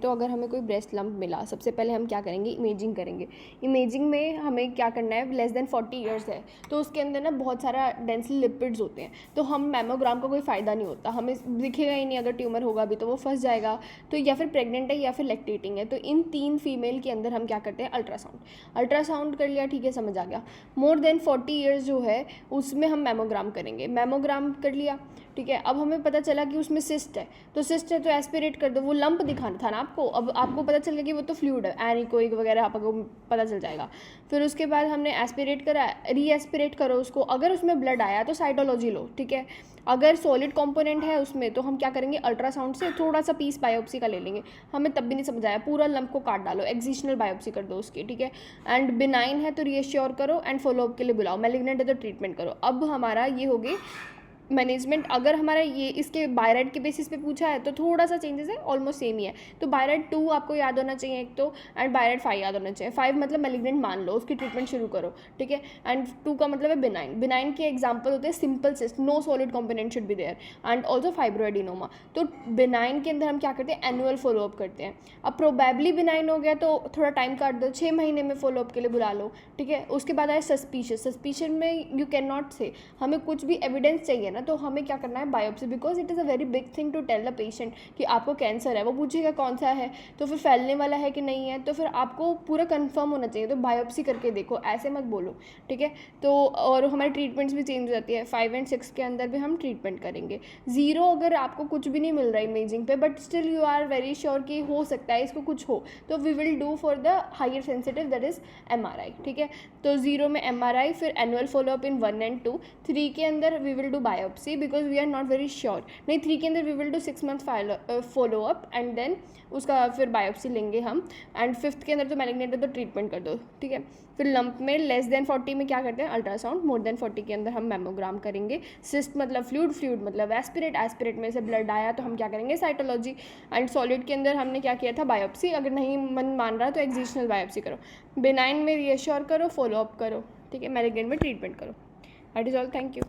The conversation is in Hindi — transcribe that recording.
तो अगर हमें कोई ब्रेस्ट लंप मिला, सबसे पहले हम क्या करेंगे, इमेजिंग करेंगे। इमेजिंग में हमें क्या करना है, लेस देन 40 ईयर्स है तो उसके अंदर ना बहुत सारा डेंसली लिपिड्स होते हैं, तो हम मैमोग्राम का कोई फ़ायदा नहीं होता, हमें दिखेगा ही नहीं, अगर ट्यूमर होगा भी तो वो फंस जाएगा, तो या फिर प्रेग्नेंट है या फिर लैक्टेटिंग है, तो इन 3 फीमेल के अंदर हम क्या करते हैं, अल्ट्रासाउंड कर लिया, ठीक है, समझ आ गया। मोर देन 40 ईयर्स जो है उसमें हम मैमोग्राम करेंगे, मैमोग्राम कर लिया, ठीक है। अब हमें पता चला कि उसमें सिस्ट है, तो सिस्ट है तो एस्पिरेट कर दो, वो लंप दिखाना था ना आपको, अब आपको पता चल गया कि वो तो फ्लूइड है, एनीकोइक वगैरह आपको पता चल जाएगा। फिर उसके बाद हमने एस्पिरेट करा, री एस्पिरेट करो उसको, अगर उसमें ब्लड आया तो साइटोलॉजी लो, ठीक है। अगर सॉलिड कंपोनेंट है उसमें तो हम क्या करेंगे, अल्ट्रासाउंड से थोड़ा सा पीस बायोप्सी का ले लेंगे, हमें तब भी नहीं समझ आया, पूरा लंप को काट डालो, एक्जिशनल बायोप्सी कर दो उसकी, ठीक है। एंड बिनाइन है तो रीएश्योर करो एंड फॉलोअप के लिए बुलाओ, मैलिग्नेंट है तो ट्रीटमेंट करो। अब हमारा ये हो गई मैनेजमेंट। अगर हमारा ये इसके बायराइड के बेसिस पे पूछा है तो थोड़ा सा चेंजेस है, ऑलमोस्ट सेम ही है। तो बायराइड 2 आपको याद होना चाहिए एक तो, एंड बायराइड 5 याद होना चाहिए। 5 मतलब मैलिग्नेंट मान लो, उसकी ट्रीटमेंट शुरू करो, ठीक है। एंड 2 का मतलब है बिनाइन। बिनाइन के एग्जाम्पल होते हैं simple cyst, no solid component should be there, and also fibroadenoma. तो बिनाइन के अंदर हम क्या करते हैं, एनुअल फॉलोअप करते हैं। अब प्रोबेबली बिनाइन हो गया तो थोड़ा टाइम काट दो, 6 महीने में फॉलोअप के लिए बुला लो, ठीक है। उसके बाद आए सस्पिशियस। सस्पिशन में यू कैन नॉट से, हमें कुछ भी एविडेंस चाहिए ना, तो हमें क्या करना है, biopsy, because it is a very big thing to tell the patient कि आपको कैंसर है। वो पूछेगा कौन सा है, तो फिर फैलने वाला है कि नहीं है, तो फिर आपको पूरा कंफर्म होना चाहिए, तो बायोप्सी करके देखो, ऐसे मत बोलो, ठीक है। तो और हमारी ट्रीटमेंट्स भी चेंज हो जाती है, 5 और 6 के अंदर भी हम ट्रीटमेंट करेंगे। 0 अगर आपको कुछ भी नहीं मिल रहा है इमेजिंग पे, but still you are very sure कि हो सकता है इसको कुछ हो, तो we will do for the higher sensitive, that is MRI, ठीक है। तो 0 में MRI, फिर एनुअल फॉलोअप इन 1 और 2। 3 के अंदर we will do biopsy because we are not very sure. नहीं, 3 के अंदर we will do 6 month followup and then उसका फिर बायोप्सी लेंगे हम। एंड 5th के अंदर तो मैलिग्नेंट है तो ट्रीटमेंट कर दो, ठीक है। फिर लंप में लेस देन 40 में क्या करते हैं, अल्ट्रासाउंड। मोर देन 40 के अंदर हम मैमोग्राम करेंगे। सिस्ट मतलब फ्लूइड, फ्लूइड मतलब एस्पिरेट, एस्पिरेट में से ब्लड आया तो हम क्या करेंगे, साइटोलॉजी। एंड सॉलिड के अंदर हमने क्या किया था, बायोप्सी। अगर नहीं मन मान रहा तो एक्जिशनल बायोप्सी करो। बिनाइन में रीअश्योर करो, फॉलोअप करो, ठीक है। मैलिग्नेंट में ट्रीटमेंट करो। That is all, thank you.